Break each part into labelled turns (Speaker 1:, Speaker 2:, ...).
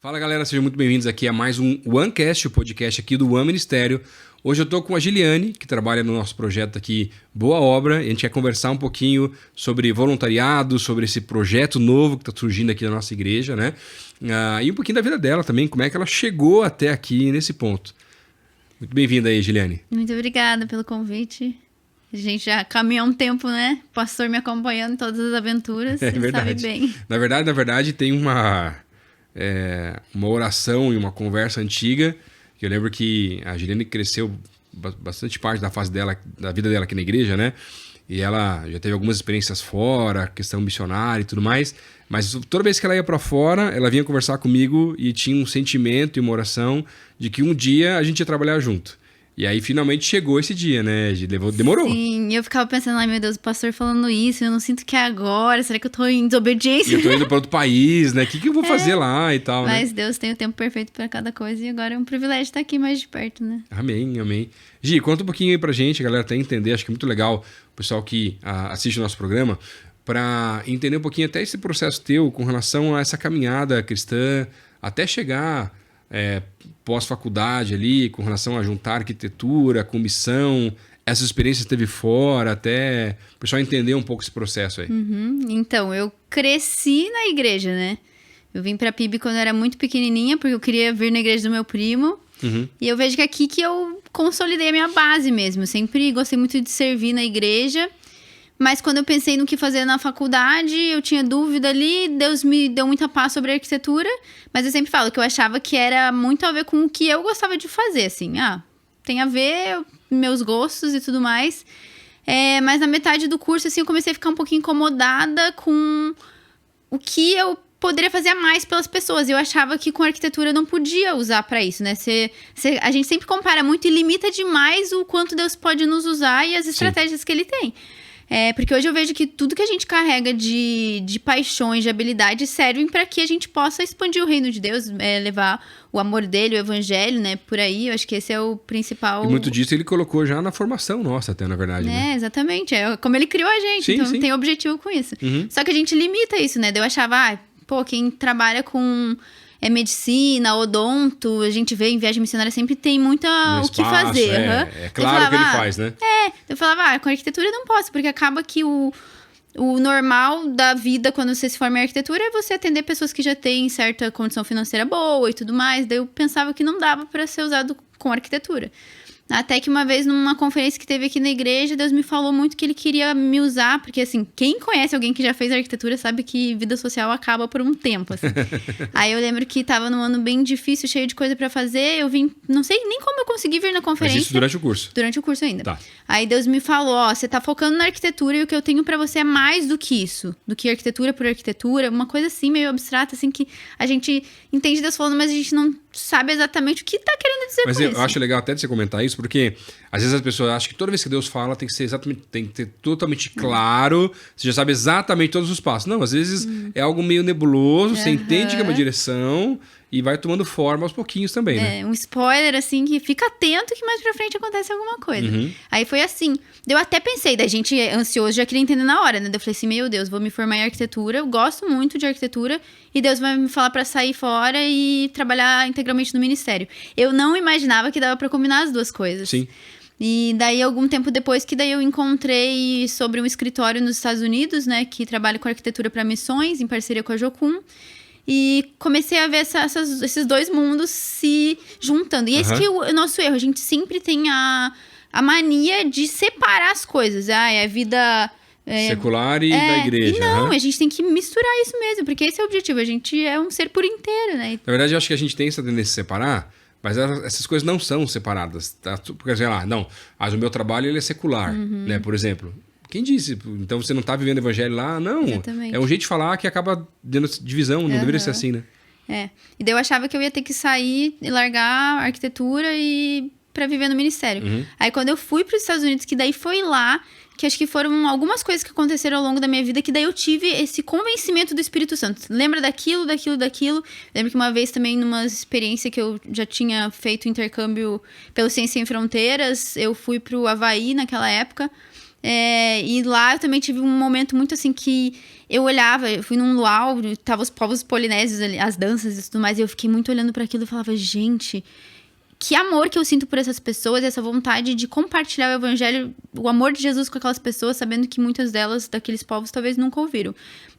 Speaker 1: Fala galera, sejam muito bem-vindos aqui a mais um OneCast, o podcast aqui do One Ministério. Hoje eu tô com a Giliane, que trabalha no nosso projeto aqui Boa Obra, e a gente quer conversar um pouquinho sobre voluntariado, sobre esse projeto novo que está surgindo aqui na nossa igreja, né? E um pouquinho da vida dela também, como é que ela chegou até aqui nesse ponto. Muito bem-vinda aí, Giliane.
Speaker 2: Muito obrigada pelo convite. A gente já caminhou um tempo, né? O pastor me acompanhando em todas as aventuras, você sabe bem.
Speaker 1: Na verdade, tem uma oração e uma conversa antiga, que eu lembro que a Giliane cresceu bastante parte da fase dela, da vida dela aqui na igreja, né? E ela já teve algumas experiências fora, questão missionária e tudo mais, mas toda vez que ela ia para fora, ela vinha conversar comigo e tinha um sentimento e uma oração de que um dia a gente ia trabalhar junto. E aí, finalmente, chegou esse dia, né? Demorou.
Speaker 2: Sim, eu ficava pensando, ai meu Deus, o pastor falando isso, eu não sinto que é agora, será que eu tô em desobediência?
Speaker 1: E eu tô indo para outro país, né? O que eu vou fazer lá e tal,
Speaker 2: Mas
Speaker 1: né?
Speaker 2: Deus tem o tempo perfeito para cada coisa e agora é um privilégio estar aqui mais de perto, né?
Speaker 1: Amém, amém. Gi, conta um pouquinho aí pra gente, a galera até entender, acho que é muito legal o pessoal que assiste o nosso programa, para entender um pouquinho até esse processo teu com relação a essa caminhada cristã, até chegar pós-faculdade ali, com relação a juntar arquitetura, com missão, essas experiências que teve fora, até o pessoal entender um pouco esse processo aí.
Speaker 2: Então, eu cresci na igreja, né? Eu vim pra PIB quando eu era muito pequenininha, porque eu queria vir na igreja do meu primo. E eu vejo que aqui que eu consolidei a minha base mesmo. Eu sempre gostei muito de servir na igreja. Mas quando eu pensei no que fazer na faculdade, eu tinha dúvida ali, Deus me deu muita paz sobre a arquitetura, mas eu sempre falo que eu achava que era muito a ver com o que eu gostava de fazer, assim, tem a ver meus gostos e tudo mais, mas na metade do curso, assim, eu comecei a ficar um pouquinho incomodada com o que eu poderia fazer a mais pelas pessoas. Eu achava que com arquitetura eu não podia usar pra isso, né? A gente sempre compara muito e limita demais o quanto Deus pode nos usar e as estratégias que Ele tem. Porque hoje eu vejo que tudo que a gente carrega de paixões, de habilidades, servem para que a gente possa expandir o reino de Deus, levar o amor dele, o evangelho, né, por aí. Eu acho que esse é o principal...
Speaker 1: E muito disso ele colocou já na formação nossa até, na verdade, né?
Speaker 2: Exatamente. É como ele criou a gente, então tem objetivo com isso. Só que a gente limita isso, né? Eu achava, quem trabalha com... medicina, odonto, a gente vê em viagem missionária sempre tem muito o que fazer.
Speaker 1: É claro que ele faz, né?
Speaker 2: Eu falava, com arquitetura eu não posso, porque acaba que o normal da vida quando você se forma em arquitetura é você atender pessoas que já têm certa condição financeira boa e tudo mais. Daí eu pensava que não dava para ser usado com arquitetura. Até que uma vez, numa conferência que teve aqui na igreja, Deus me falou muito que Ele queria me usar, porque assim, quem conhece alguém que já fez arquitetura sabe que vida social acaba por um tempo, assim. Aí eu lembro que tava num ano bem difícil, cheio de coisa pra fazer, eu vim, não sei nem como eu consegui vir na conferência.
Speaker 1: Mas isso durante o curso?
Speaker 2: Durante o curso ainda.
Speaker 1: Tá.
Speaker 2: Aí Deus me falou, você tá focando na arquitetura e o que eu tenho pra você é mais do que isso, do que arquitetura por arquitetura, uma coisa assim, meio abstrata, assim, que a gente entende Deus falando, mas a gente não sabe exatamente o que tá querendo dizer com isso.
Speaker 1: Mas eu acho legal até de você comentar isso, porque às vezes as pessoas acham que toda vez que Deus fala tem que ser exatamente, tem que ter totalmente claro, você já sabe exatamente todos os passos. Não, às vezes é algo meio nebuloso, você entende que é uma direção e vai tomando forma aos pouquinhos também, né?
Speaker 2: Um spoiler, assim, que fica atento que mais pra frente acontece alguma coisa. Aí foi assim. Eu até pensei, da gente ansioso, já queria entender na hora, né? Eu falei assim, meu Deus, vou me formar em arquitetura, eu gosto muito de arquitetura, e Deus vai me falar pra sair fora e trabalhar integralmente no ministério. Eu não imaginava que dava pra combinar as duas coisas.
Speaker 1: Sim.
Speaker 2: E daí, algum tempo depois, que daí eu encontrei sobre um escritório nos Estados Unidos, né? Que trabalha com arquitetura pra missões, em parceria com a Jocum. E comecei a ver esses dois mundos se juntando. E esse que é o nosso erro. A gente sempre tem a mania de separar as coisas. É a vida...
Speaker 1: secular e da igreja.
Speaker 2: E não, a gente tem que misturar isso mesmo. Porque esse é o objetivo. A gente é um ser por inteiro, né?
Speaker 1: Na verdade, eu acho que a gente tem essa tendência de separar, mas essas coisas não são separadas. Tá? Porque, sei lá, mas o meu trabalho ele é secular, né? Por exemplo... Quem disse? Então você não tá vivendo o evangelho lá? Não.
Speaker 2: Exatamente.
Speaker 1: É um jeito de falar que acaba dando divisão, não deveria ser assim, né?
Speaker 2: E daí eu achava que eu ia ter que sair e largar a arquitetura e pra viver no ministério. Aí quando eu fui pros Estados Unidos, que daí foi lá, que acho que foram algumas coisas que aconteceram ao longo da minha vida, que daí eu tive esse convencimento do Espírito Santo. Lembra daquilo. Lembro que uma vez também, numa experiência que eu já tinha feito intercâmbio pelo Ciência Sem Fronteiras, eu fui pro Havaí naquela época. E lá eu também tive um momento muito assim que eu olhava, eu fui num luau, tava os povos polinésios ali, as danças e tudo mais, e eu fiquei muito olhando para aquilo e falava, gente, que amor que eu sinto por essas pessoas, essa vontade de compartilhar o evangelho, o amor de Jesus com aquelas pessoas, sabendo que muitas delas, daqueles povos, talvez nunca ouviram.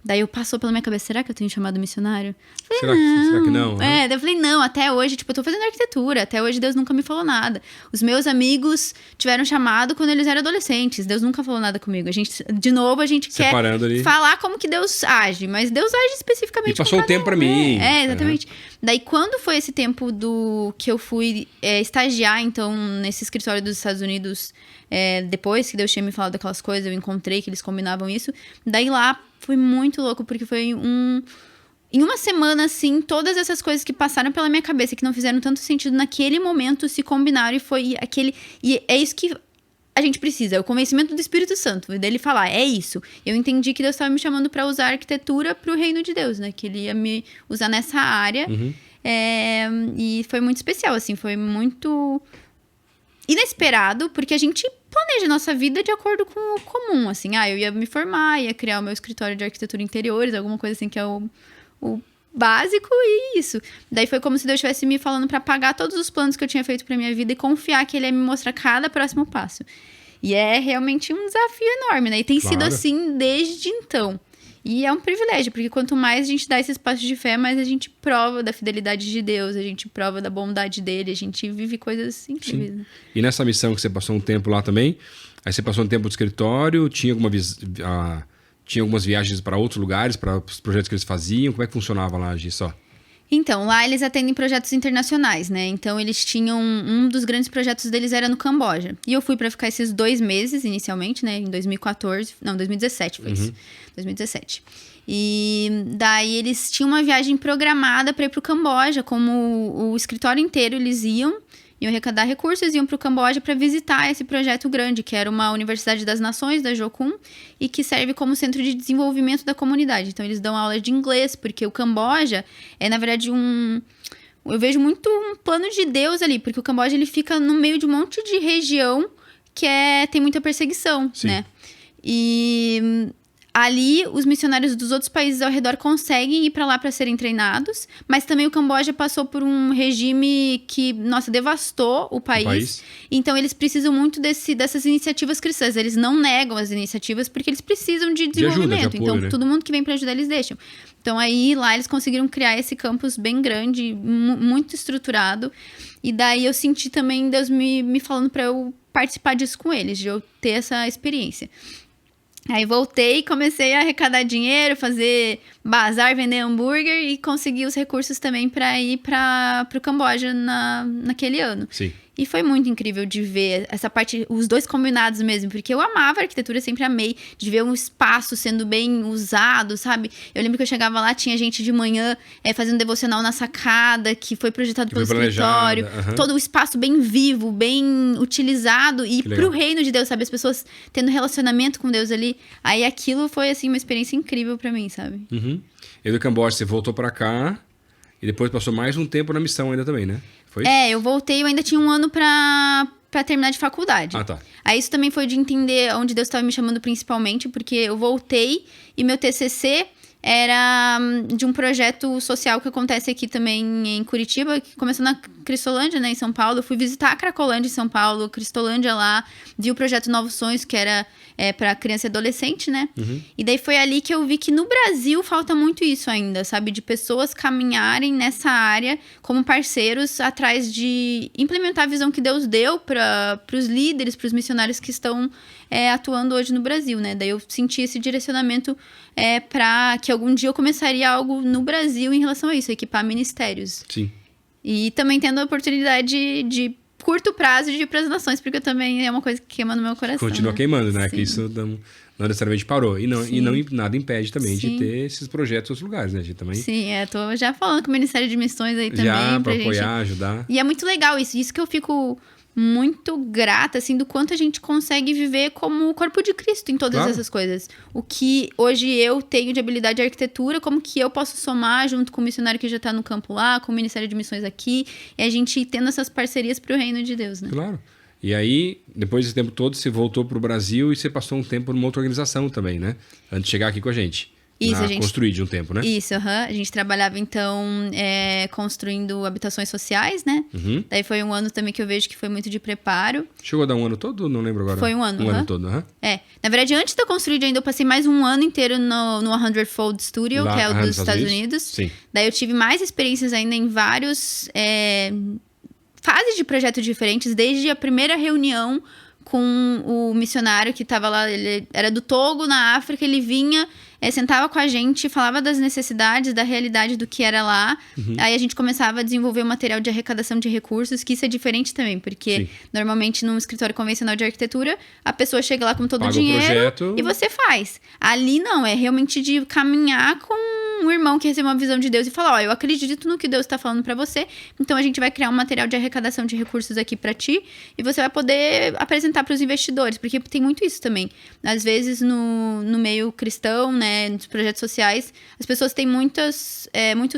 Speaker 2: Daí passou pela minha cabeça, será que eu tenho chamado missionário? Falei,
Speaker 1: será que não?
Speaker 2: Daí eu falei, não, até hoje, tipo, eu tô fazendo arquitetura, até hoje Deus nunca me falou nada. Os meus amigos tiveram chamado quando eles eram adolescentes, Deus nunca falou nada comigo. A gente quer
Speaker 1: ali.
Speaker 2: Falar como que Deus age, mas Deus age especificamente.
Speaker 1: E passou um tempo pra mim.
Speaker 2: Exatamente. Daí, quando foi esse tempo que eu fui estagiar, então, nesse escritório dos Estados Unidos, depois que Deus tinha me falado daquelas coisas, eu encontrei que eles combinavam isso. Daí lá foi muito louco, porque foi em uma semana, assim, todas essas coisas que passaram pela minha cabeça, que não fizeram tanto sentido naquele momento, se combinaram e foi aquele... E é isso que a gente precisa, é o convencimento do Espírito Santo, dele falar, é isso. Eu entendi que Deus estava me chamando para usar a arquitetura para o reino de Deus, né? Que ele ia me usar nessa área. E foi muito especial, assim, foi muito inesperado, porque a gente planeja a nossa vida de acordo com o comum, assim. Eu ia me formar, ia criar o meu escritório de arquitetura interiores, alguma coisa assim que é o básico e isso. Daí foi como se Deus estivesse me falando para apagar todos os planos que eu tinha feito pra minha vida e confiar que ele ia me mostrar cada próximo passo. E é realmente um desafio enorme, né? E tem sido assim desde então. E é um privilégio, porque quanto mais a gente dá esses passos de fé, mais a gente prova da fidelidade de Deus, a gente prova da bondade dele, a gente vive coisas incríveis. Né?
Speaker 1: E nessa missão que você passou um tempo lá também, aí você passou um tempo no escritório, tinha algumas viagens para outros lugares, para os projetos que eles faziam, como é que funcionava lá, Gi, só?
Speaker 2: Então, lá eles atendem projetos internacionais, né? Então, eles tinham... Um dos grandes projetos deles era no Camboja. E eu fui para ficar esses 2 meses, inicialmente, né? Em 2014... Não, 2017 foi isso. 2017. E daí, eles tinham uma viagem programada para ir pro Camboja. Como o escritório inteiro, eles iam arrecadar recursos, iam para o Camboja para visitar esse projeto grande, que era uma Universidade das Nações, da Jocum, e que serve como centro de desenvolvimento da comunidade. Então, eles dão aula de inglês, porque o Camboja é, na verdade, eu vejo muito um plano de Deus ali, porque o Camboja ele fica no meio de um monte de região que tem muita perseguição, né? E ali, os missionários dos outros países ao redor conseguem ir para lá para serem treinados, mas também o Camboja passou por um regime que, devastou o país. Então, eles precisam muito dessas iniciativas cristãs. Eles não negam as iniciativas porque eles precisam de desenvolvimento.
Speaker 1: De apoio, né?
Speaker 2: Todo mundo que vem para ajudar, eles deixam. Então, aí, lá, eles conseguiram criar esse campus bem grande, muito estruturado. E daí, eu senti também Deus me falando para eu participar disso com eles, de eu ter essa experiência. Aí voltei, comecei a arrecadar dinheiro, fazer bazar, vender hambúrguer e consegui os recursos também para ir para o Camboja naquele ano.
Speaker 1: Sim.
Speaker 2: E foi muito incrível de ver essa parte, os dois combinados mesmo, porque eu amava a arquitetura, sempre amei, de ver um espaço sendo bem usado, sabe? Eu lembro que eu chegava lá, tinha gente de manhã fazendo devocional na sacada, que foi projetado pelo escritório, todo o espaço bem vivo, bem utilizado, e pro reino de Deus, sabe? As pessoas tendo relacionamento com Deus ali. Aí aquilo foi, assim, uma experiência incrível pra mim, sabe?
Speaker 1: E do Camboja, você voltou pra cá e depois passou mais um tempo na missão ainda também, né? Foi?
Speaker 2: Eu voltei, eu ainda tinha um ano pra terminar de faculdade.
Speaker 1: Tá.
Speaker 2: Aí isso também foi de entender onde Deus estava me chamando principalmente, porque eu voltei e meu TCC era de um projeto social que acontece aqui também em Curitiba, que começou na Cristolândia, né, em São Paulo. Eu fui visitar a Cracolândia em São Paulo, Cristolândia lá, vi o projeto Novos Sonhos, que era para criança e adolescente, né? E daí foi ali que eu vi que no Brasil falta muito isso ainda, sabe? De pessoas caminharem nessa área como parceiros atrás de implementar a visão que Deus deu para os líderes, para os missionários que estão atuando hoje no Brasil, né? Daí eu senti esse direcionamento para que algum dia eu começaria algo no Brasil em relação a isso, equipar ministérios.
Speaker 1: Sim.
Speaker 2: E também tendo a oportunidade de curto prazo de ir para as nações, porque também é uma coisa que queima no meu coração.
Speaker 1: Continua queimando, né?
Speaker 2: Sim.
Speaker 1: Que isso não necessariamente parou. E nada impede também de ter esses projetos em outros lugares, né? Também...
Speaker 2: Sim, tô já falando com o Ministério de Missões aí também.
Speaker 1: Já, para apoiar, ajudar.
Speaker 2: E é muito legal isso que eu fico muito grata, assim, do quanto a gente consegue viver como o corpo de Cristo em todas essas coisas. O que hoje eu tenho de habilidade de arquitetura, como que eu posso somar junto com o missionário que já tá no campo lá, com o Ministério de Missões aqui, e a gente tendo essas parcerias pro reino de Deus, né?
Speaker 1: Claro. E aí, depois desse tempo todo, você voltou para o Brasil e você passou um tempo numa outra organização também, né? Antes de chegar aqui com a gente.
Speaker 2: Isso, a gente...
Speaker 1: Construir de um tempo, né?
Speaker 2: Isso, a gente trabalhava, então, construindo habitações sociais, né? Daí foi um ano também que eu vejo que foi muito de preparo.
Speaker 1: Chegou a dar um ano todo? Não lembro agora.
Speaker 2: Foi um ano.
Speaker 1: Um ano todo,
Speaker 2: Na verdade, antes da Construir ainda, eu passei mais um ano inteiro no 100 Fold Studio, que é o dos Estados Unidos.
Speaker 1: Sim.
Speaker 2: Daí eu tive mais experiências ainda em vários fases de projetos diferentes, desde a primeira reunião com o missionário que estava lá, ele era do Togo, na África, ele vinha, sentava com a gente, falava das necessidades, da realidade do que era lá. Aí a gente começava a desenvolver o material de arrecadação de recursos, que isso é diferente também, porque normalmente num escritório convencional de arquitetura, a pessoa chega lá com todo o dinheiro e você faz. Ali não, é realmente de caminhar com um irmão que recebeu uma visão de Deus e falar, eu acredito no que Deus está falando para você, então a gente vai criar um material de arrecadação de recursos aqui para ti e você vai poder apresentar para os investidores, porque tem muito isso também. Às vezes no meio cristão, né, nos projetos sociais, as pessoas têm muitos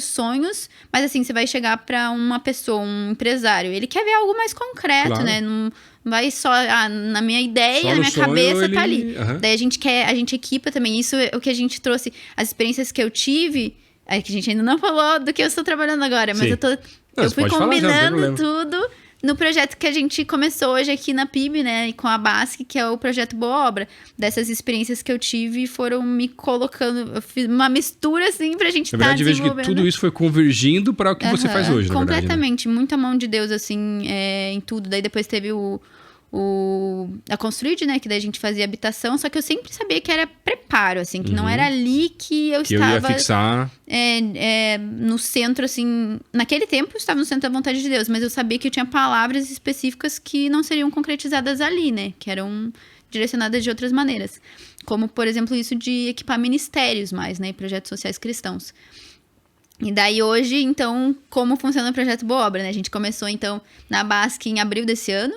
Speaker 2: sonhos, mas assim, você vai chegar para uma pessoa, um empresário, ele quer ver algo mais concreto, né, não vai só, na minha ideia, na minha cabeça, tá ali. Daí a gente equipa também, isso é o que a gente trouxe, as experiências que eu tive, que a gente ainda não falou do que eu estou trabalhando agora, mas eu fui combinando tudo no projeto que a gente começou hoje aqui na PIB, né, com a BASC, que é o projeto Boa Obra. Dessas experiências que eu tive foram me colocando, eu fiz uma mistura assim pra gente estar desenvolvendo. Na verdade, eu vejo que
Speaker 1: tudo isso foi convergindo para o que você faz hoje, na verdade.
Speaker 2: Completamente, muita mão de Deus, assim, em tudo. Daí depois teve a Construid, né, que daí a gente fazia habitação, só que eu sempre sabia que era preparo, assim, que não era ali que eu estava...
Speaker 1: eu ia fixar...
Speaker 2: no centro, assim... Naquele tempo eu estava no centro da vontade de Deus, mas eu sabia que eu tinha palavras específicas que não seriam concretizadas ali, né, que eram direcionadas de outras maneiras. Como, por exemplo, isso de equipar ministérios mais, né, projetos sociais cristãos. E daí hoje, então, como funciona o projeto Boa Obra, né? A gente começou, então, na BASC em abril desse ano.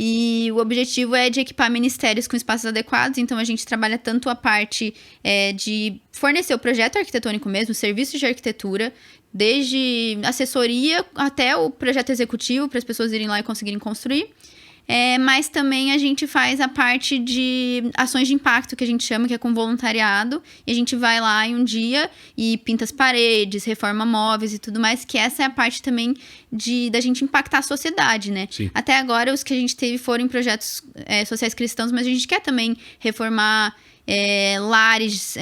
Speaker 2: E o objetivo é de equipar ministérios com espaços adequados. Então, a gente trabalha tanto a parte de fornecer o projeto arquitetônico mesmo, serviços de arquitetura, desde assessoria até o projeto executivo, para as pessoas irem lá e conseguirem construir. Mas também a gente faz a parte de ações de impacto, que a gente chama, que é com voluntariado. E a gente vai lá em um dia e pinta as paredes, reforma móveis e tudo mais, que essa é a parte também da gente impactar a sociedade, né?
Speaker 1: Sim.
Speaker 2: Até agora, os que a gente teve foram em projetos sociais cristãos, mas a gente quer também reformar lares,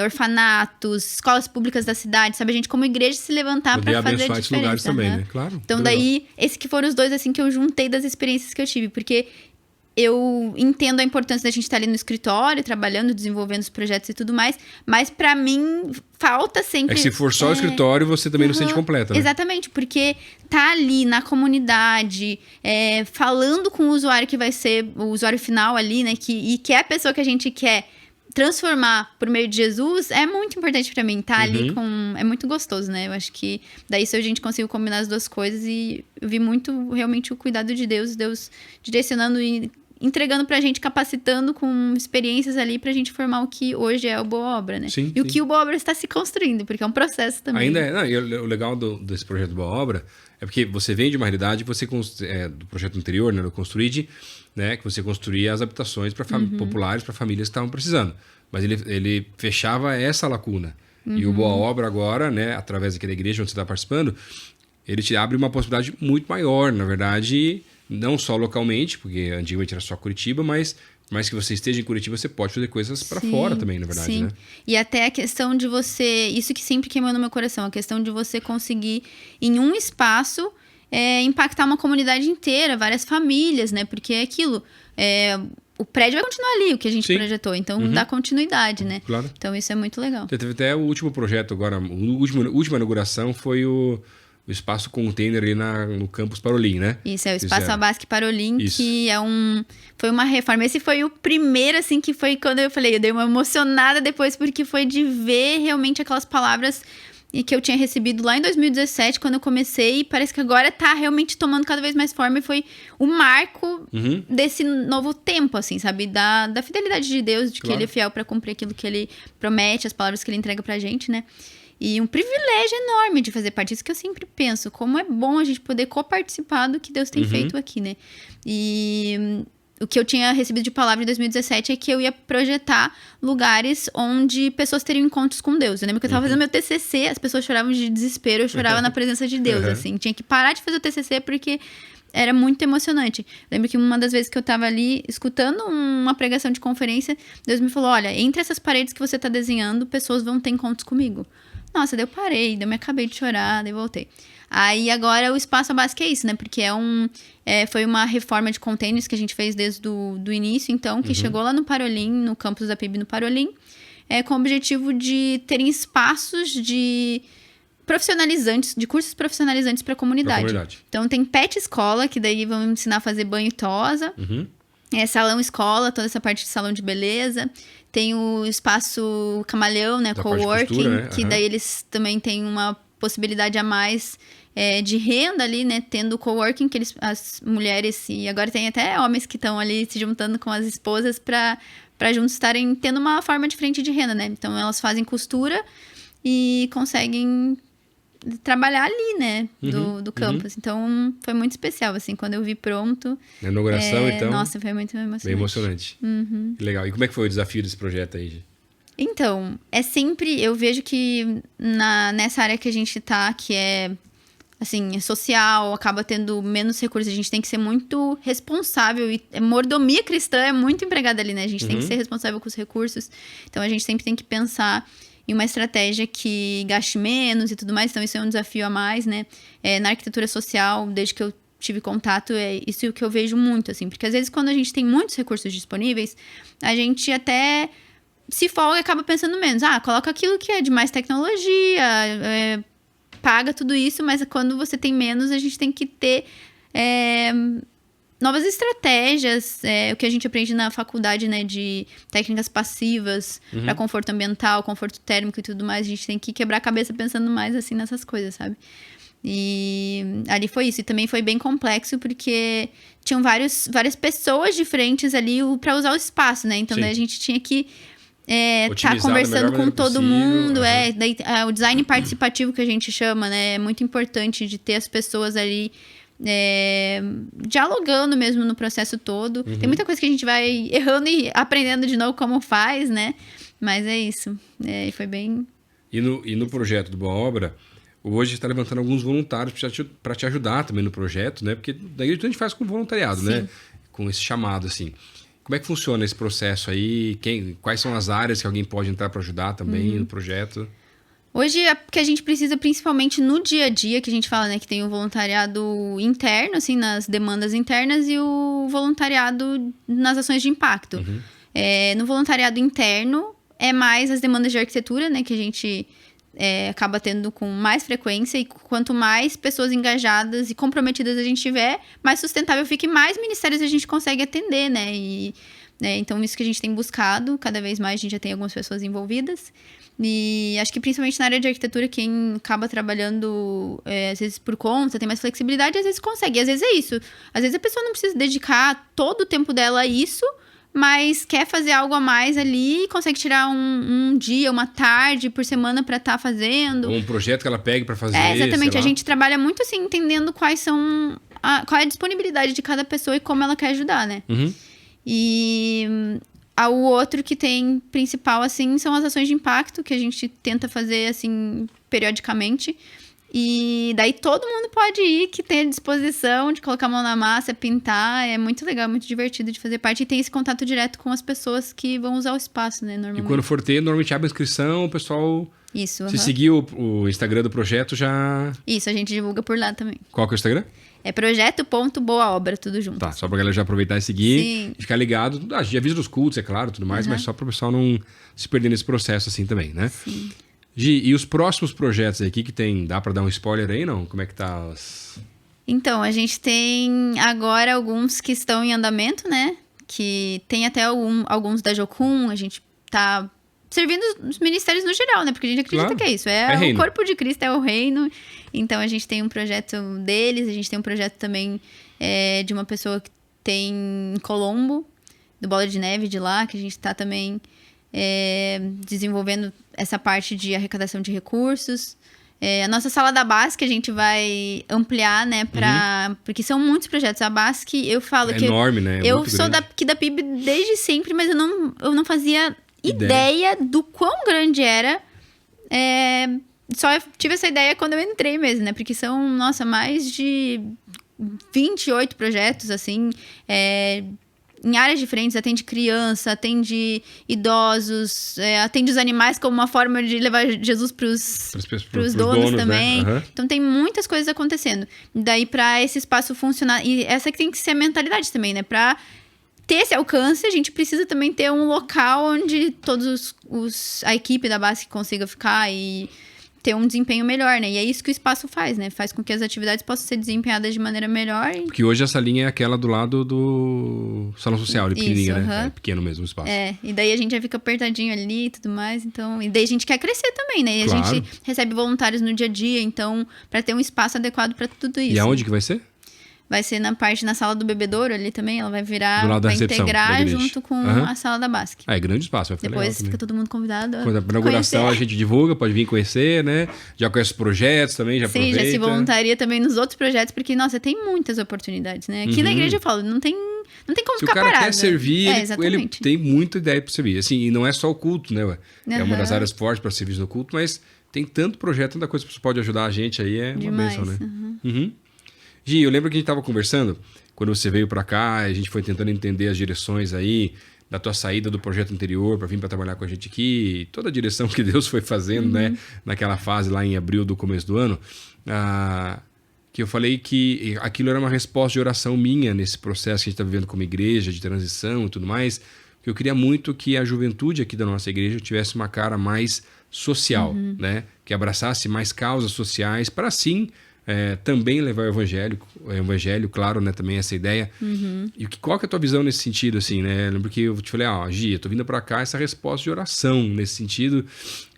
Speaker 2: orfanatos, escolas públicas da cidade, sabe? A gente, como igreja, se levantar para fazer diferença.
Speaker 1: Esses lugares também, né? Claro.
Speaker 2: Então, daí, esses que foram os dois, assim, que eu juntei das experiências que eu tive. Porque eu entendo a importância da gente estar ali no escritório, trabalhando, desenvolvendo os projetos e tudo mais. Mas, para mim, falta sempre...
Speaker 1: se for só o escritório, você também não se sente completa, né?
Speaker 2: Exatamente, porque tá ali na comunidade, falando com o usuário que vai ser o usuário final ali, né? Que é a pessoa que a gente quer transformar por meio de Jesus, é muito importante pra mim. Tá ali é muito gostoso, né? Eu acho que daí se a gente conseguiu combinar as duas coisas e eu vi muito realmente o cuidado de Deus direcionando e entregando pra gente, capacitando com experiências ali pra gente formar o que hoje é o Boa Obra, né?
Speaker 1: Sim,
Speaker 2: o que o Boa Obra está se construindo, porque é um processo também.
Speaker 1: Ainda o legal desse projeto Boa Obra é porque você vem de uma realidade, do projeto anterior, né, do Construid, né, que você construía as habitações populares para famílias que estavam precisando. Mas ele fechava essa lacuna. E o Boa Obra agora, né, através daquela igreja onde você está participando, ele te abre uma possibilidade muito maior, na verdade, não só localmente, porque antigamente era só Curitiba, mas que você esteja em Curitiba, você pode fazer coisas para fora também, na verdade, né?
Speaker 2: E até a questão de você... Isso que sempre queimou no meu coração, a questão de você conseguir, em um espaço, impactar uma comunidade inteira, várias famílias, né? Porque é aquilo... o prédio vai continuar ali, o que a gente projetou. Então, dá continuidade, né?
Speaker 1: Claro.
Speaker 2: Então, isso é muito legal.
Speaker 1: Teve até o último projeto agora, a última inauguração foi o espaço container ali no campus Parolim, né?
Speaker 2: Isso, é o espaço Abasque Parolim, que foi uma reforma. Esse foi o primeiro, assim, que foi quando eu falei, eu dei uma emocionada depois, porque foi de ver realmente aquelas palavras que eu tinha recebido lá em 2017, quando eu comecei, e parece que agora tá realmente tomando cada vez mais forma, e foi o marco desse novo tempo, assim, sabe? Da fidelidade de Deus, de que ele é fiel para cumprir aquilo que ele promete, as palavras que ele entrega pra gente, né? E um privilégio enorme de fazer parte. Isso que eu sempre penso. Como é bom a gente poder coparticipar do que Deus tem feito aqui, né? E o que eu tinha recebido de palavra em 2017 é que eu ia projetar lugares onde pessoas teriam encontros com Deus. Eu lembro que eu tava fazendo meu TCC, as pessoas choravam de desespero, eu chorava na presença de Deus, assim. Tinha que parar de fazer o TCC porque era muito emocionante. Eu lembro que uma das vezes que eu tava ali escutando uma pregação de conferência, Deus me falou, olha, entre essas paredes que você tá desenhando, pessoas vão ter encontros comigo. Nossa, daí eu parei, daí eu me acabei de chorar, daí voltei. Aí agora o Espaço Básico é isso, né? Porque foi uma reforma de containers que a gente fez desde do início, então, que chegou lá no Parolim, no campus da PIB no Parolim, com o objetivo de terem espaços de profissionalizantes, de cursos profissionalizantes para a comunidade. Então tem pet escola, que daí vão ensinar a fazer banho e tosa. Salão escola, toda essa parte de salão de beleza. Tem o espaço camaleão, né? Coworking, né? Que daí eles também têm uma possibilidade a mais de renda ali, né? Tendo o coworking, que as mulheres, e agora tem até homens que estão ali se juntando com as esposas para juntos estarem tendo uma forma diferente de renda, né? Então elas fazem costura e conseguem trabalhar ali, né, do campus. Então, foi muito especial, assim, quando eu vi pronto.
Speaker 1: Na inauguração, então?
Speaker 2: Nossa, foi muito emocionante.
Speaker 1: Bem emocionante. Legal. E como é que foi o desafio desse projeto aí, Gi?
Speaker 2: Então, eu vejo que nessa área que a gente tá, que é social, acaba tendo menos recursos, a gente tem que ser muito responsável, e mordomia cristã é muito empregada ali, né, a gente tem que ser responsável com os recursos, então a gente sempre tem que pensar em uma estratégia que gaste menos e tudo mais. Então, isso é um desafio a mais, né? Na arquitetura social, desde que eu tive contato, é isso que eu vejo muito, assim. Porque, às vezes, quando a gente tem muitos recursos disponíveis, a gente até se folga e acaba pensando menos. Coloca aquilo que é de mais tecnologia, paga tudo isso, mas quando você tem menos, a gente tem que ter novas estratégias, o que a gente aprende na faculdade, né, de técnicas passivas para conforto ambiental, conforto térmico e tudo mais. A gente tem que quebrar a cabeça pensando mais, assim, nessas coisas, sabe? E ali foi isso. E também foi bem complexo, porque tinham várias pessoas diferentes ali para usar o espaço, né? Então, daí a gente tinha que tá conversando com todo mundo. Daí, o design participativo, que a gente chama, né? É muito importante de ter as pessoas ali dialogando mesmo no processo todo. Tem muita coisa que a gente vai errando e aprendendo de novo como faz, né? Mas é isso. Foi bem...
Speaker 1: E no projeto do Boa Obra, hoje você está levantando alguns voluntários para te ajudar também no projeto, né? Porque daí a gente faz com voluntariado, né? Com esse chamado, assim. Como é que funciona esse processo aí? Quais são as áreas que alguém pode entrar para ajudar também no projeto?
Speaker 2: Hoje, é porque a gente precisa, principalmente no dia a dia, que a gente fala, né, que tem o voluntariado interno, assim, nas demandas internas, e o voluntariado nas ações de impacto. No voluntariado interno, é mais as demandas de arquitetura, né, que a gente acaba tendo com mais frequência, e quanto mais pessoas engajadas e comprometidas a gente tiver, mais sustentável fica e mais ministérios a gente consegue atender, né, então isso que a gente tem buscado, cada vez mais a gente já tem algumas pessoas envolvidas. E acho que principalmente na área de arquitetura, quem acaba trabalhando às vezes por conta, tem mais flexibilidade, às vezes consegue. E às vezes é isso. Às vezes a pessoa não precisa dedicar todo o tempo dela a isso, mas quer fazer algo a mais ali e consegue tirar um dia, uma tarde por semana para estar fazendo.
Speaker 1: Ou um projeto que ela pegue para fazer.
Speaker 2: Exatamente. A gente trabalha muito assim, entendendo qual é a disponibilidade de cada pessoa e como ela quer ajudar, né? E o outro que tem principal, assim, são as ações de impacto, que a gente tenta fazer, assim, periodicamente. E daí todo mundo pode ir, que tem a disposição de colocar a mão na massa, pintar. É muito legal, muito divertido de fazer parte. E tem esse contato direto com as pessoas que vão usar o espaço, né, normalmente.
Speaker 1: E quando for ter, normalmente abre a inscrição, o pessoal...
Speaker 2: Isso,
Speaker 1: Se seguir o Instagram do projeto, já...
Speaker 2: Isso, a gente divulga por lá também.
Speaker 1: Qual que é o Instagram?
Speaker 2: É projeto.boaobra, tudo junto.
Speaker 1: Tá, só pra galera já aproveitar e seguir.
Speaker 2: Sim.
Speaker 1: E ficar ligado. A gente avisa dos cultos, é claro, tudo mais, mas só pro pessoal não se perder nesse processo assim também, né?
Speaker 2: Sim.
Speaker 1: Gi, e os próximos projetos aí, que tem? Dá pra dar um spoiler aí, não? Como é que tá os...
Speaker 2: Então, a gente tem agora alguns que estão em andamento, né? Que tem até alguns da Jocum, a gente tá servindo os ministérios no geral, né? Porque a gente acredita que é isso. É o corpo de Cristo, é o reino. Então, a gente tem um projeto deles, a gente tem um projeto também de uma pessoa que tem em Colombo, do Bola de Neve de lá, que a gente tá também desenvolvendo essa parte de arrecadação de recursos. A nossa sala da BASC a gente vai ampliar, né? Porque são muitos projetos. A BASC, eu falo que...
Speaker 1: enorme, né?
Speaker 2: Eu sou aqui da PIB desde sempre, mas eu não fazia ideia do quão grande era. Só tive essa ideia quando eu entrei mesmo, né? Porque são, mais de 28 projetos, assim, em áreas diferentes. Atende criança, atende idosos, atende os animais como uma forma de levar Jesus pros donos também.
Speaker 1: Né?
Speaker 2: Então, tem muitas coisas acontecendo. Daí, para esse espaço funcionar... E essa que tem que ser a mentalidade também, né? Para ter esse alcance, a gente precisa também ter um local onde todos a equipe da BASC consiga ficar e ter um desempenho melhor, né? E é isso que o espaço faz, né? Faz com que as atividades possam ser desempenhadas de maneira melhor.
Speaker 1: Porque hoje essa linha é aquela do lado do salão social, ali pequenininha, né? É pequeno mesmo o espaço.
Speaker 2: E daí a gente já fica apertadinho ali e tudo mais, então... E daí a gente quer crescer também, né? E
Speaker 1: claro.
Speaker 2: A gente recebe voluntários no dia a dia, então... Para ter um espaço adequado para tudo isso.
Speaker 1: E aonde que vai ser?
Speaker 2: Vai ser na sala do bebedouro ali também. Ela vai virar...
Speaker 1: Do lado da
Speaker 2: vai
Speaker 1: recepção,
Speaker 2: integrar junto com a sala da BASC.
Speaker 1: É grande espaço, vai ficar
Speaker 2: Depois
Speaker 1: legal
Speaker 2: fica todo mundo convidado
Speaker 1: quando a inauguração a gente divulga, pode vir conhecer, né? Já conhece os projetos também, já aproveita.
Speaker 2: Sim, já se voluntaria também nos outros projetos, porque, tem muitas oportunidades, né? Aqui na igreja eu falo, não tem como ficar parado. Se o cara
Speaker 1: quer servir, ele tem muita ideia para servir. Assim, e não é só o culto, né? É uma das áreas fortes para serviço no culto, mas tem tanto projeto, tanta coisa que você pode ajudar a gente aí, é
Speaker 2: demais,
Speaker 1: uma bênção, né? Gi, eu lembro que a gente estava conversando, quando você veio para cá, a gente foi tentando entender as direções aí, da tua saída do projeto anterior para vir para trabalhar com a gente aqui, toda a direção que Deus foi fazendo, né? Naquela fase lá em abril do começo do ano, que eu falei que aquilo era uma resposta de oração minha nesse processo que a gente está vivendo como igreja, de transição e tudo mais, que eu queria muito que a juventude aqui da nossa igreja tivesse uma cara mais social, né? Que abraçasse mais causas sociais para assim... também levar o evangelho, claro, né, também essa ideia. E qual que é a tua visão nesse sentido, assim, né? Porque eu te falei, Gi, eu tô vindo pra cá essa resposta de oração nesse sentido,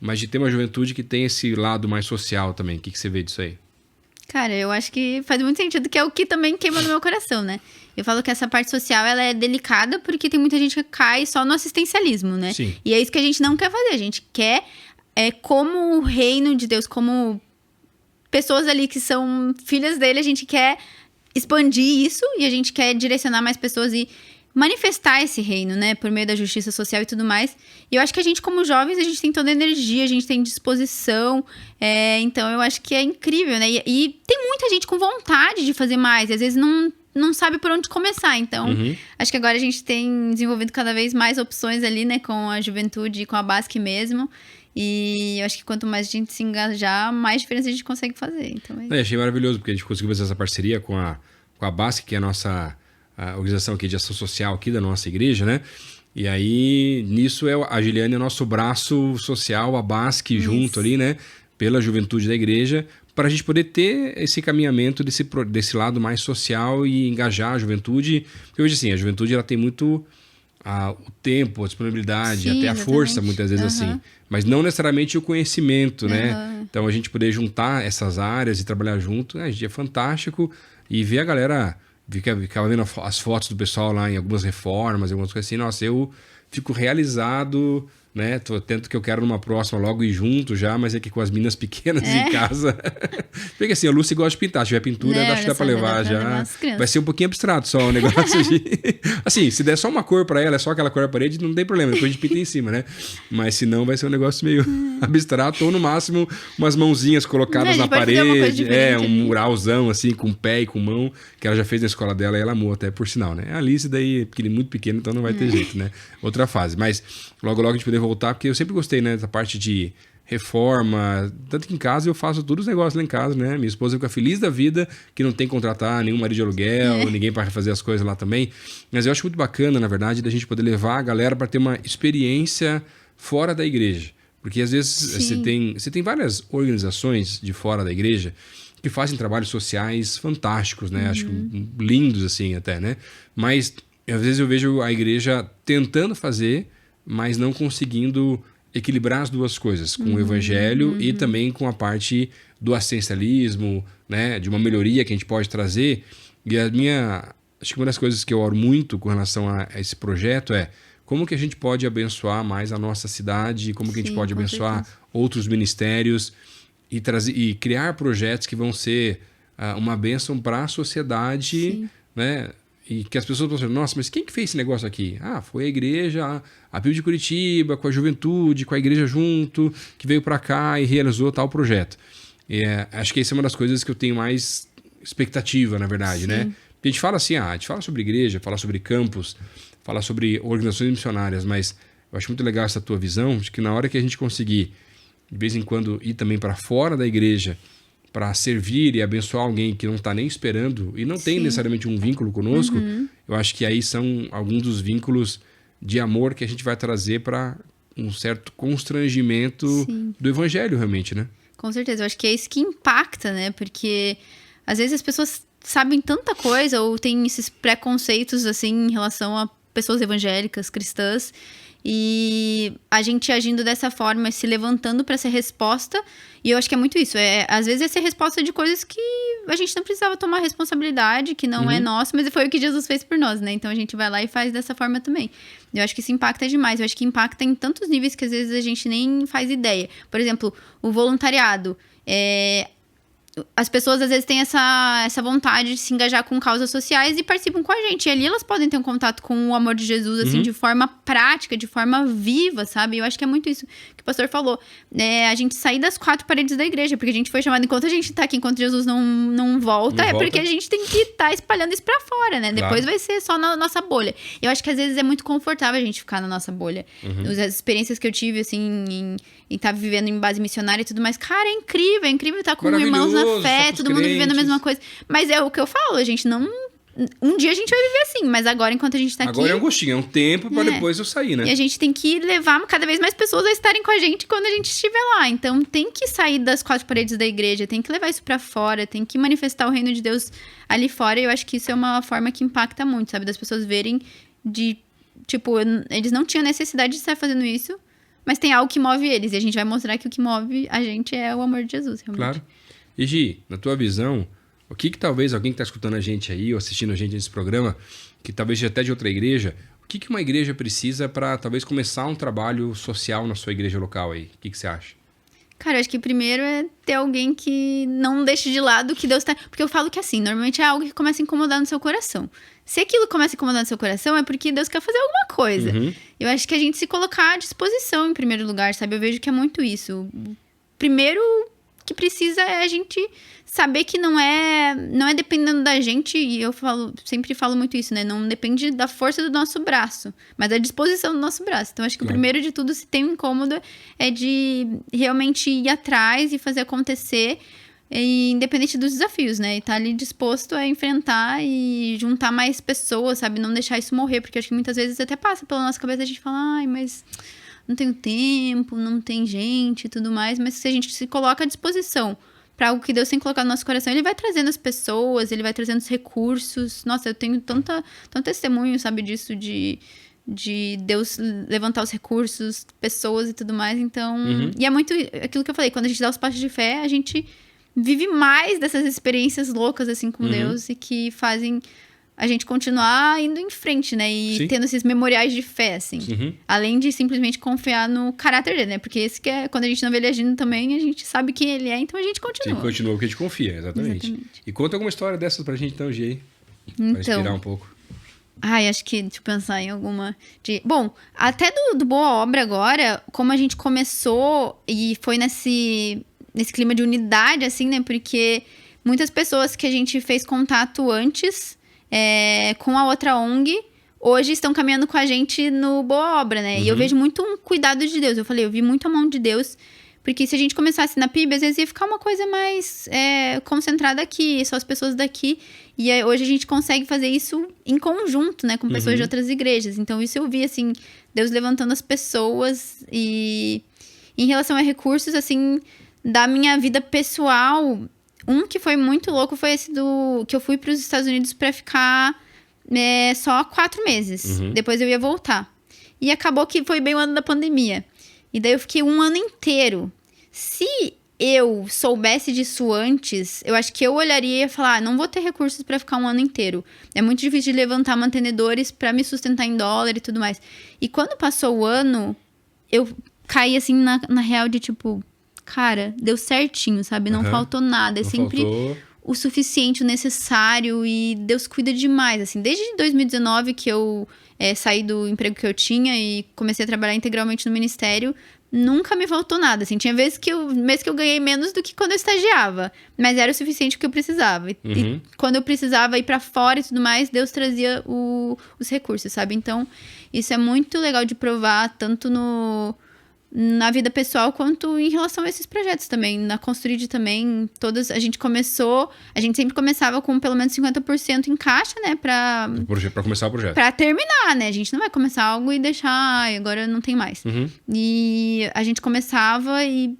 Speaker 1: mas de ter uma juventude que tem esse lado mais social também. O que você vê disso aí?
Speaker 2: Cara, eu acho que faz muito sentido, que é o que também queima no meu coração, né? Eu falo que essa parte social, ela é delicada porque tem muita gente que cai só no assistencialismo, né?
Speaker 1: Sim.
Speaker 2: E é isso que a gente não quer fazer. A gente quer, como o reino de Deus, como... pessoas ali que são filhas dele, a gente quer expandir isso e a gente quer direcionar mais pessoas e manifestar esse reino, né? Por meio da justiça social e tudo mais. E eu acho que a gente, como jovens, a gente tem toda a energia, a gente tem disposição. Então, eu acho que é incrível, né? E tem muita gente com vontade de fazer mais. E às vezes não sabe por onde começar. Então, acho que agora a gente tem desenvolvido cada vez mais opções ali, né? Com a juventude e com a BASC mesmo. E eu acho que quanto mais a gente se engajar, mais diferença a gente consegue fazer. Então,
Speaker 1: achei maravilhoso, porque a gente conseguiu fazer essa parceria com a BASC, que é a nossa organização aqui de ação social aqui da nossa igreja, né? E aí, nisso, a Giliane é o nosso braço social, a BASC junto ali, né? Pela juventude da igreja, para a gente poder ter esse caminhamento desse lado mais social e engajar a juventude. Porque hoje, assim, a juventude ela tem muito... o tempo, a disponibilidade,
Speaker 2: sim,
Speaker 1: até a
Speaker 2: exatamente.
Speaker 1: força, muitas vezes assim. Mas não necessariamente o conhecimento, né? Então, a gente poder juntar essas áreas e trabalhar junto, a gente é fantástico. E ver a galera, ficava vendo as fotos do pessoal lá em algumas reformas, algumas coisas assim. Nossa, eu fico realizado, né? Tanto que eu quero numa próxima logo ir junto já, mas é que com as meninas pequenas em casa. Porque assim, a Lucy gosta de pintar. Se tiver pintura, acho que dá pra levar já. Vai ser um pouquinho abstrato só o negócio de... Assim, se der só uma cor pra ela, é só aquela cor na parede, não tem problema. Depois a gente pinta em cima, né? Mas se não, vai ser um negócio meio abstrato. Ou no máximo, umas mãozinhas colocadas na parede. Um muralzão, assim, com pé e com mão, que ela já fez na escola dela e ela amou até, por sinal, né? A Alice daí é muito pequena, então não vai ter jeito, né? Outra fase. Mas logo a gente poder voltar, porque eu sempre gostei, né, dessa parte de reforma, tanto que em casa eu faço todos os negócios lá em casa, né, minha esposa fica feliz da vida, que não tem que contratar nenhum marido de aluguel, ninguém para fazer as coisas lá também, mas eu acho muito bacana, na verdade, da gente poder levar a galera para ter uma experiência fora da igreja, porque às vezes você tem várias organizações de fora da igreja que fazem trabalhos sociais fantásticos, né, acho lindos assim até, né, mas às vezes eu vejo a igreja tentando fazer, mas não conseguindo equilibrar as duas coisas, com o evangelho e também com a parte do assistencialismo, né, de uma melhoria que a gente pode trazer. E acho que uma das coisas que eu oro muito com relação a esse projeto é como que a gente pode abençoar mais a nossa cidade, como que a gente pode abençoar outros ministérios e criar projetos que vão ser uma bênção para a sociedade, né? E que as pessoas vão dizer, nossa, mas quem que fez esse negócio aqui? Foi a igreja, a PIB de Curitiba, com a juventude, com a igreja junto, que veio para cá e realizou tal projeto. Acho que essa é uma das coisas que eu tenho mais expectativa, na verdade, né? Porque a gente fala assim, a gente fala sobre igreja, fala sobre campus, fala sobre organizações missionárias, mas eu acho muito legal essa tua visão de que na hora que a gente conseguir, de vez em quando, ir também para fora da igreja, para servir e abençoar alguém que não está nem esperando e não tem necessariamente um vínculo conosco, eu acho que aí são alguns dos vínculos de amor que a gente vai trazer para um certo constrangimento do evangelho, realmente, né?
Speaker 2: Com certeza, eu acho que é isso que impacta, né? Porque às vezes as pessoas sabem tanta coisa ou têm esses preconceitos, assim, em relação a pessoas evangélicas, cristãs, e a gente agindo dessa forma, se levantando para ser resposta, e eu acho que é muito isso, às vezes é ser resposta de coisas que a gente não precisava tomar responsabilidade, que não é nosso, mas foi o que Jesus fez por nós, né? Então a gente vai lá e faz dessa forma também. Eu acho que isso impacta demais, eu acho que impacta em tantos níveis que às vezes a gente nem faz ideia. Por exemplo, o voluntariado, as pessoas às vezes têm essa vontade de se engajar com causas sociais e participam com a gente. E ali elas podem ter um contato com o amor de Jesus, assim, de forma prática, de forma viva, sabe? Eu acho que é muito isso que o pastor falou. A gente sair das 4 paredes da igreja, porque a gente foi chamado, enquanto a gente tá aqui, enquanto Jesus não volta, porque a gente tem que estar espalhando isso pra fora, né? Claro. Depois vai ser só na nossa bolha. Eu acho que às vezes é muito confortável a gente ficar na nossa bolha. As experiências que eu tive, assim, em estar vivendo em base missionária e tudo mais, cara, é incrível estar com irmãos na fé, todo mundo vivendo a mesma coisa. Mas é o que eu falo, a gente não... Um dia a gente vai viver assim, mas agora, enquanto a gente tá aqui...
Speaker 1: Agora é um gostinho, é um tempo pra depois eu sair, né?
Speaker 2: E a gente tem que levar cada vez mais pessoas a estarem com a gente quando a gente estiver lá. Então, tem que sair das 4 paredes da igreja, tem que levar isso pra fora, tem que manifestar o reino de Deus ali fora. E eu acho que isso é uma forma que impacta muito, sabe? Das pessoas verem de... Tipo, eles não tinham necessidade de estar fazendo isso, mas tem algo que move eles. E a gente vai mostrar que o que move a gente é o amor de Jesus, realmente.
Speaker 1: Claro. E Gi, na tua visão, o que talvez alguém que está escutando a gente aí, ou assistindo a gente nesse programa, que talvez seja até de outra igreja, o que uma igreja precisa para talvez começar um trabalho social na sua igreja local aí? O que você acha?
Speaker 2: Cara, eu acho que primeiro é ter alguém que não deixe de lado o que Deus tá... Porque eu falo que assim, normalmente é algo que começa a incomodar no seu coração. Se aquilo começa a incomodar no seu coração, é porque Deus quer fazer alguma coisa. Eu acho que a gente se colocar à disposição em primeiro lugar, sabe? Eu vejo que é muito isso. Primeiro que precisa é a gente saber que não é dependendo da gente, e eu sempre falo muito isso, né? Não depende da força do nosso braço, mas da disposição do nosso braço. Então, acho que o primeiro de tudo, se tem um incômodo, é de realmente ir atrás e fazer acontecer, independente dos desafios, né? E tá ali disposto a enfrentar e juntar mais pessoas, sabe? Não deixar isso morrer, porque acho que muitas vezes até passa pela nossa cabeça, a gente fala, ai, mas... não tenho tempo, não tem gente e tudo mais, mas se a gente se coloca à disposição para algo que Deus tem colocado no nosso coração, Ele vai trazendo as pessoas, Ele vai trazendo os recursos. Nossa, eu tenho tanto testemunho, sabe, disso, de Deus levantar os recursos, pessoas e tudo mais, então... E é muito aquilo que eu falei, quando a gente dá os passos de fé, a gente vive mais dessas experiências loucas, assim, com Deus, e que fazem... a gente continuar indo em frente, né? E tendo esses memoriais de fé, assim. Além de simplesmente confiar no caráter dele, né? Porque esse que é... quando a gente não vê ele agindo também, a gente sabe quem ele é, então a gente continua.
Speaker 1: Sim, continua porque a gente confia, exatamente. E conta alguma história dessas pra gente, então, Gi. Pra inspirar um pouco.
Speaker 2: Ai, acho que... deixa eu pensar em alguma... Bom, até do Boa Obra agora, como a gente começou e foi nesse clima de unidade, assim, né? Porque muitas pessoas que a gente fez contato antes... com a outra ONG, hoje estão caminhando com a gente no Boa Obra, né? E eu vejo muito um cuidado de Deus. Eu vi muito a mão de Deus, porque se a gente começasse na PIB, às vezes ia ficar uma coisa mais concentrada aqui, só as pessoas daqui. E hoje a gente consegue fazer isso em conjunto, né? Com pessoas de outras igrejas. Então, isso eu vi, assim, Deus levantando as pessoas. E em relação a recursos, assim, da minha vida pessoal... Um que foi muito louco foi esse que eu fui para os Estados Unidos para ficar só 4 meses. Depois eu ia voltar. E acabou que foi bem o ano da pandemia. E daí eu fiquei um ano inteiro. Se eu soubesse disso antes, eu acho que eu olharia e ia falar, não vou ter recursos pra ficar um ano inteiro. É muito difícil de levantar mantenedores pra me sustentar em dólar e tudo mais. E quando passou o ano, eu caí assim na real de tipo, cara, deu certinho, sabe? Não faltou nada. É sempre o suficiente, o necessário, e Deus cuida demais, assim. Desde 2019 que eu saí do emprego que eu tinha e comecei a trabalhar integralmente no ministério, nunca me faltou nada, assim. Tinha vezes que eu ganhei menos do que quando eu estagiava, mas era o suficiente que eu precisava. E quando eu precisava ir pra fora e tudo mais, Deus trazia os recursos, sabe? Então, isso é muito legal de provar, tanto na vida pessoal quanto em relação a esses projetos também. Na Construid também, a gente sempre começava com pelo menos 50% em caixa, né? Pra
Speaker 1: começar o projeto.
Speaker 2: Pra terminar, né? A gente não vai começar algo e deixar, agora não tem mais. E a gente começava e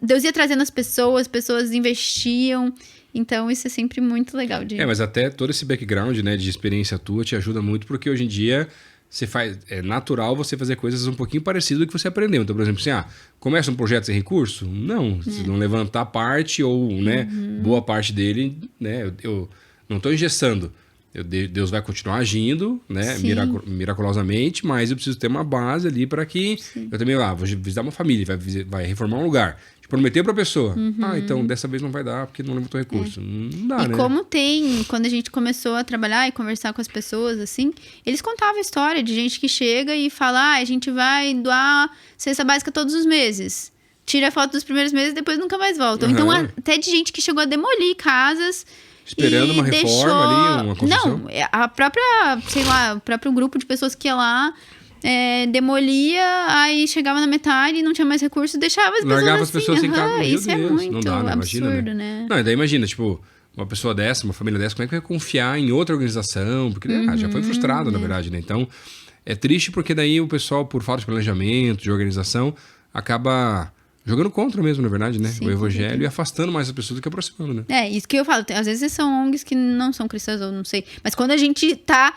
Speaker 2: Deus ia trazendo as pessoas investiam. Então, isso é sempre muito legal.
Speaker 1: Mas até todo esse background, né, de experiência tua te ajuda muito, porque hoje em dia é natural você fazer coisas um pouquinho parecidas do que você aprendeu. Então, por exemplo, assim, começa um projeto sem recurso? Não, se não levantar parte ou, né, boa parte dele, né, eu não estou engessando. Deus vai continuar agindo, né, miraculosamente, mas eu preciso ter uma base ali para que eu também vou visitar uma família, vai reformar um lugar. Prometer pra pessoa. Então dessa vez não vai dar porque não levantou recurso. Não dá, né?
Speaker 2: E quando a gente começou a trabalhar e conversar com as pessoas, assim, eles contavam a história de gente que chega e fala, a gente vai doar cesta básica todos os meses. Tira a foto dos primeiros meses e depois nunca mais voltam. Então, até de gente que chegou a demolir casas.
Speaker 1: Esperando uma reforma ali, uma construção?
Speaker 2: Não, a própria, o próprio grupo de pessoas que ia lá, demolia, aí chegava na metade e não tinha mais recurso, deixava as
Speaker 1: Largava
Speaker 2: pessoas assim.
Speaker 1: Largava as pessoas sem casa.
Speaker 2: Isso
Speaker 1: Meu Deus,
Speaker 2: é muito
Speaker 1: não dá, né?
Speaker 2: absurdo,
Speaker 1: imagina,
Speaker 2: né?
Speaker 1: Não, e daí imagina, tipo, uma pessoa dessa, uma família dessa, como é que vai confiar em outra organização? Porque já foi frustrado, na verdade, né? Então, é triste porque daí o pessoal, por falta de planejamento, de organização, acaba jogando contra mesmo, na verdade, né? O evangelho e afastando mais as pessoas do que aproximando, né?
Speaker 2: Isso que eu falo. Às vezes são ONGs que não são cristãs, ou não sei. Mas quando a gente tá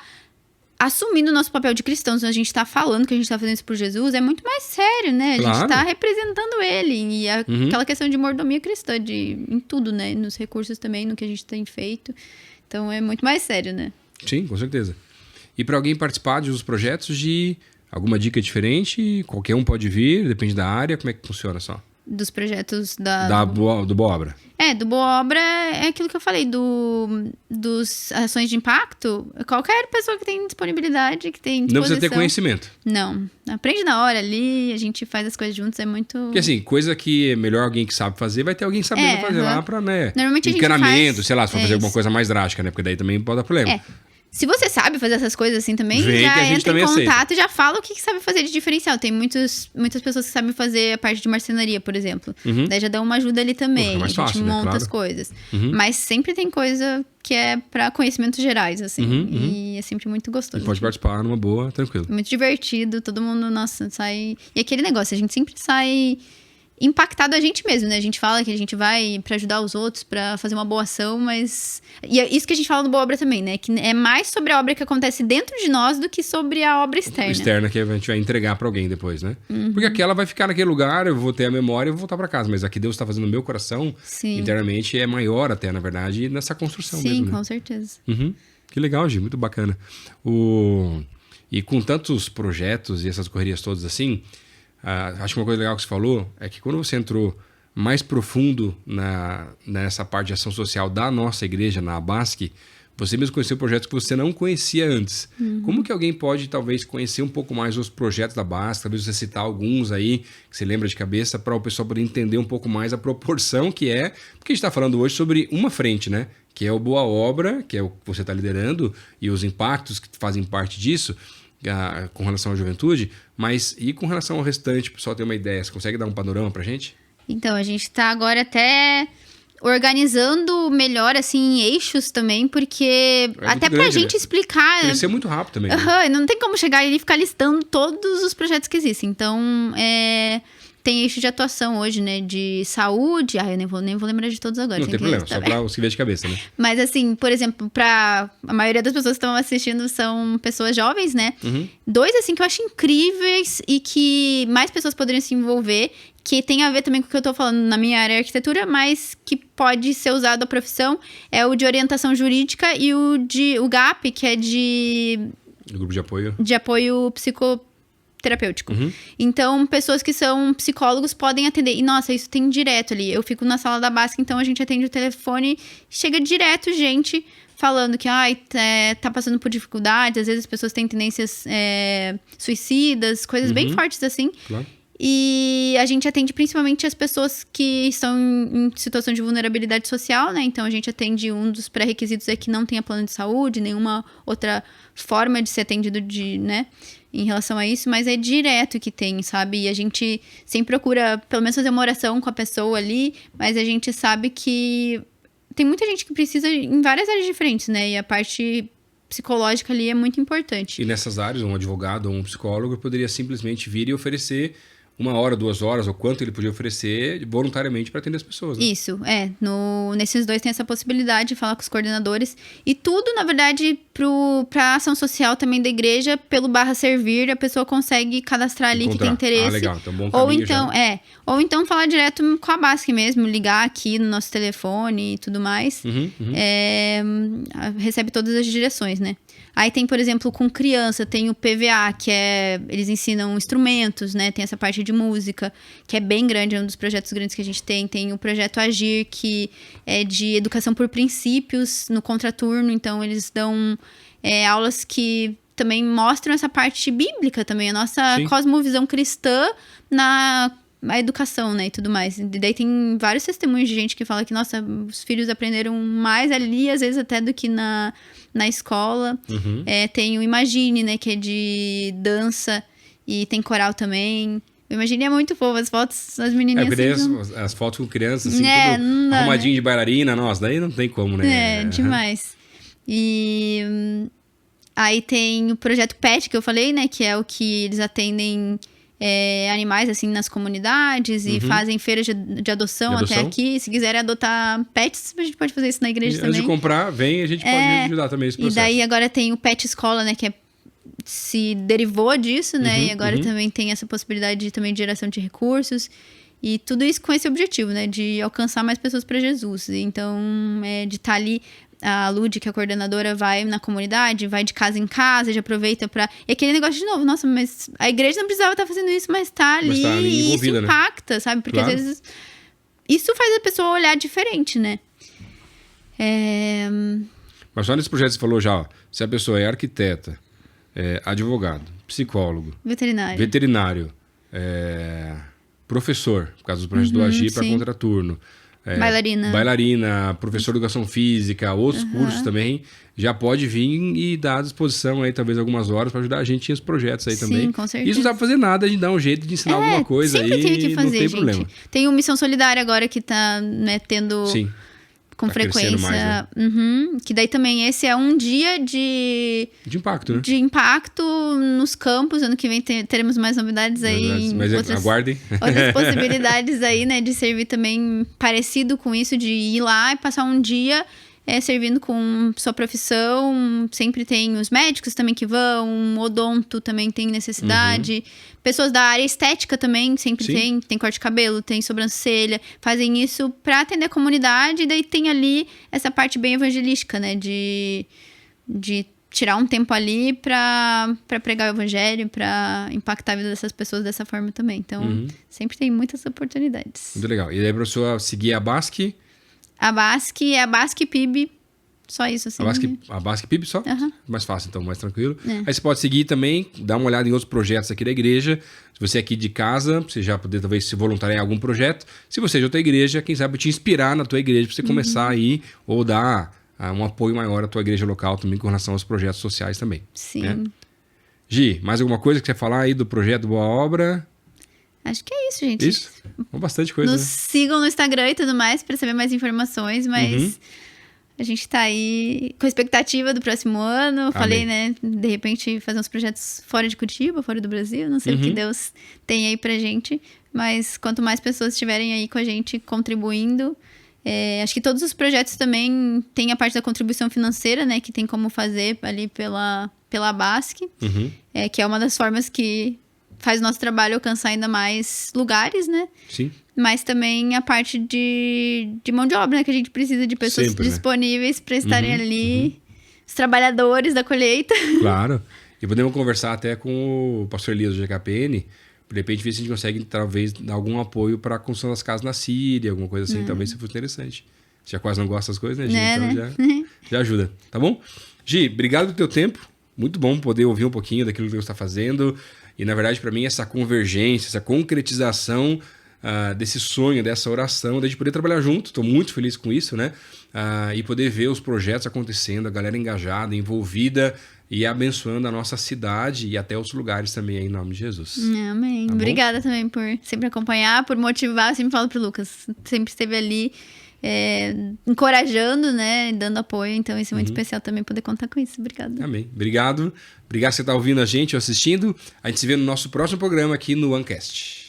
Speaker 2: assumindo o nosso papel de cristãos, a gente tá falando que a gente tá fazendo isso por Jesus, é muito mais sério, né? A gente tá representando ele. E aquela questão de mordomia cristã, em tudo, né? Nos recursos também, no que a gente tem feito. Então, é muito mais sério, né?
Speaker 1: Sim, com certeza. E para alguém participar dos projetos, de alguma dica diferente, qualquer um pode vir, depende da área, como é que funciona só?
Speaker 2: Dos projetos
Speaker 1: do Boa Obra.
Speaker 2: Do Boa Obra é aquilo que eu falei, dos ações de impacto. Qualquer pessoa que tem disponibilidade, que tem disposição.
Speaker 1: Não precisa ter conhecimento.
Speaker 2: Não. Aprende na hora ali, a gente faz as coisas juntos, é muito...
Speaker 1: Porque assim, coisa que é melhor alguém que sabe fazer, vai ter alguém sabendo fazer lá pra, né?
Speaker 2: Normalmente
Speaker 1: encanamento, sei lá, se for fazer alguma coisa mais drástica, né? Porque daí também pode dar problema.
Speaker 2: Se você sabe fazer essas coisas assim também, já entra em contato e já fala o que sabe fazer de diferencial. Tem muitas pessoas que sabem fazer a parte de marcenaria, por exemplo. Daí já dá uma ajuda ali também.
Speaker 1: Mais
Speaker 2: a gente
Speaker 1: fácil,
Speaker 2: monta as coisas. Mas sempre tem coisa que é para conhecimentos gerais, assim. E é sempre muito gostoso.
Speaker 1: E pode participar numa boa, tranquilo.
Speaker 2: Muito divertido, todo mundo, nossa, sai... E aquele negócio, a gente sempre sai impactado a gente mesmo, né? A gente fala que a gente vai pra ajudar os outros, pra fazer uma boa ação, mas... E é isso que a gente fala no Boa Obra também, né? Que é mais sobre a obra que acontece dentro de nós do que sobre a obra externa.
Speaker 1: Externa que a gente vai entregar pra alguém depois, né? Porque aquela vai ficar naquele lugar, eu vou ter a memória e vou voltar pra casa. Mas aqui Deus tá fazendo no meu coração, internamente, é maior até, na verdade, nessa construção mesmo, né?
Speaker 2: Com certeza.
Speaker 1: Que legal, Gi, muito bacana. E com tantos projetos e essas correrias todas assim... acho que uma coisa legal que você falou é que quando você entrou mais profundo nessa parte de ação social da nossa igreja, na Abasque, você mesmo conheceu projetos que você não conhecia antes. Como que alguém pode, talvez, conhecer um pouco mais os projetos da Abasque? Talvez você citar alguns aí, que você lembra de cabeça, para o pessoal poder entender um pouco mais a proporção que é. Porque a gente está falando hoje sobre uma frente, né? Que é o Boa Obra, que é o que você está liderando, e os impactos que fazem parte disso, com relação à juventude, mas e com relação ao restante, o pessoal tem uma ideia, você consegue dar um panorama pra gente?
Speaker 2: Então, a gente tá agora até organizando melhor, assim, em eixos também, porque até pra gente, né? Explicar...
Speaker 1: Cresceu muito rápido também.
Speaker 2: Não tem como chegar e ficar listando todos os projetos que existem. Então, tem eixo de atuação hoje, né? De saúde. Eu nem vou lembrar de todos agora.
Speaker 1: Não tem problema, só pra os que vê de cabeça, né?
Speaker 2: Mas assim, por exemplo, a maioria das pessoas que estão assistindo são pessoas jovens, né? 2, assim, que eu acho incríveis e que mais pessoas poderiam se envolver, que tem a ver também com o que eu tô falando na minha área de arquitetura, mas que pode ser usado a profissão, é o de orientação jurídica e o GAP, que é
Speaker 1: O grupo de apoio.
Speaker 2: De apoio psicoterapêutico. Então, pessoas que são psicólogos podem atender. E, nossa, isso tem direto ali. Eu fico na sala da BASC, então a gente atende o telefone, chega direto gente falando que tá passando por dificuldades, às vezes as pessoas têm tendências suicidas, coisas bem fortes assim.
Speaker 1: Claro.
Speaker 2: E a gente atende principalmente as pessoas que estão em situação de vulnerabilidade social, né? Então, a gente atende, um dos pré-requisitos é que não tenha plano de saúde, nenhuma outra forma de ser atendido né, em relação a isso, mas é direto que tem, sabe? E a gente sempre procura, pelo menos, fazer uma oração com a pessoa ali, mas a gente sabe que tem muita gente que precisa em várias áreas diferentes, né? E a parte psicológica ali é muito importante.
Speaker 1: E nessas áreas, um advogado ou um psicólogo poderia simplesmente vir e oferecer 1 hora, 2 horas, ou quanto ele podia oferecer voluntariamente para atender as pessoas, né?
Speaker 2: Isso, nesses dois tem essa possibilidade de falar com os coordenadores. E tudo, na verdade, pra ação social também da igreja, pelo /servir, a pessoa consegue cadastrar ali que tem interesse.
Speaker 1: Legal, então bom caminho
Speaker 2: ou então falar direto com a BASC mesmo, ligar aqui no nosso telefone e tudo mais. Recebe todas as direções, né? Aí tem, por exemplo, com criança, tem o PVA, que eles ensinam instrumentos, né? Tem essa parte de música, que é bem grande, é um dos projetos grandes que a gente tem. Tem o projeto Agir, que é de educação por princípios no contraturno. Então, eles dão aulas que também mostram essa parte bíblica também, a nossa cosmovisão cristã na educação, né, e tudo mais. E daí tem vários testemunhos de gente que fala que, nossa, os filhos aprenderam mais ali, às vezes até do que na escola. Tem o Imagine, né, que é de dança, e tem coral também. O Imagine é muito fofo, as fotos, as menininhas...
Speaker 1: As fotos com crianças, assim, tudo arrumadinho de bailarina, nossa, daí não tem como, né?
Speaker 2: Demais. E aí tem o projeto PET, que eu falei, né, que é o que eles atendem animais, assim, nas comunidades e fazem feiras de adoção até aqui. Se quiserem adotar pets, a gente pode fazer isso na igreja também.
Speaker 1: Antes de comprar, a gente pode ajudar também esse processo.
Speaker 2: E daí agora tem o Pet Escola, né, que se derivou disso, né, e agora também tem essa possibilidade também de geração de recursos. E tudo isso com esse objetivo, né, de alcançar mais pessoas para Jesus. Então, de estar ali... A Lud, que é a coordenadora, vai na comunidade, vai de casa em casa, já aproveita pra... E aquele negócio de novo, nossa, mas a igreja não precisava estar fazendo isso, mas tá ali e isso impacta, né? Sabe? Porque às vezes isso faz a pessoa olhar diferente, né?
Speaker 1: Mas só nesse projeto você falou já, ó, se a pessoa é arquiteta, advogado, psicólogo, veterinário, professor, por causa dos projetos do Agir para contraturno, bailarina, professor de educação física, outros cursos também, já pode vir e dar à disposição aí talvez algumas horas para ajudar a gente nos projetos aí também.
Speaker 2: Sim, com certeza.
Speaker 1: Isso não dá pra fazer nada, a gente dá um jeito de ensinar alguma coisa aí,
Speaker 2: tem que fazer,
Speaker 1: não tem problema.
Speaker 2: Tem o Missão Solidária agora que tá, né, tendo...
Speaker 1: Sim.
Speaker 2: Com frequência.
Speaker 1: Mais, né?
Speaker 2: Que daí também esse é um dia de
Speaker 1: impacto, né?
Speaker 2: De impacto nos campos. Ano que vem teremos mais novidades aí.
Speaker 1: Mas aguardem.
Speaker 2: Outras possibilidades aí, né? De servir também parecido com isso, de ir lá e passar um dia servindo com sua profissão. Sempre tem os médicos também que vão, o odonto também tem necessidade. Pessoas da área estética também sempre tem corte de cabelo, tem sobrancelha, fazem isso para atender a comunidade. E daí tem ali essa parte bem evangelística, né? De tirar um tempo ali para pregar o evangelho, para impactar a vida dessas pessoas dessa forma também. Então, sempre tem muitas oportunidades.
Speaker 1: Muito legal. E daí, para a pessoa seguir a BASC...
Speaker 2: A BASC é a BASC PIB, só isso, assim.
Speaker 1: A BASC PIB só? Mais fácil, então, mais tranquilo. Aí você pode seguir também, dar uma olhada em outros projetos aqui da igreja. Se você é aqui de casa, você já poder talvez se voluntariar em algum projeto. Se você é de outra igreja, quem sabe te inspirar na tua igreja para você começar aí, ou dar um apoio maior à tua igreja local também com relação aos projetos sociais também.
Speaker 2: Sim.
Speaker 1: Né? Gi, mais alguma coisa que você quer falar aí do projeto Boa Obra?
Speaker 2: Acho que é isso, gente.
Speaker 1: Isso? Bastante coisa.
Speaker 2: Nos sigam no Instagram e tudo mais para saber mais informações, mas a gente tá aí com a expectativa do próximo ano. Falei, né? De repente fazer uns projetos fora de Curitiba, fora do Brasil. Não sei o que Deus tem aí pra gente. Mas quanto mais pessoas estiverem aí com a gente contribuindo... acho que todos os projetos também têm a parte da contribuição financeira, né? Que tem como fazer ali pela BASC. Que é uma das formas que faz o nosso trabalho alcançar ainda mais lugares, né?
Speaker 1: Sim.
Speaker 2: Mas também a parte de mão de obra, né? Que a gente precisa de pessoas
Speaker 1: Sempre,
Speaker 2: disponíveis para estarem ali, os trabalhadores da colheita.
Speaker 1: Claro. E podemos conversar até com o pastor Elias do GKPN, de repente ver se a gente consegue, talvez, dar algum apoio para a construção das casas na Síria, alguma coisa assim, talvez se fosse interessante. Você já quase não gosta das coisas, né, Gi? Então já ajuda, tá bom? Gi, obrigado pelo teu tempo. Muito bom poder ouvir um pouquinho daquilo que você está fazendo. E, na verdade, para mim, essa convergência, essa concretização desse sonho, dessa oração, de poder trabalhar junto. Estou muito feliz com isso, né? E poder ver os projetos acontecendo, a galera engajada, envolvida e abençoando a nossa cidade e até outros lugares também, aí, em nome de Jesus.
Speaker 2: Amém.
Speaker 1: Tá
Speaker 2: Obrigada também por sempre acompanhar, por motivar. Eu sempre falo pro Lucas, sempre esteve ali encorajando, né? Dando apoio. Então, isso é muito especial também, poder contar com isso. Obrigada.
Speaker 1: Amém. Obrigado. Obrigado por você estar ouvindo a gente ou assistindo. A gente se vê no nosso próximo programa aqui no OneCast.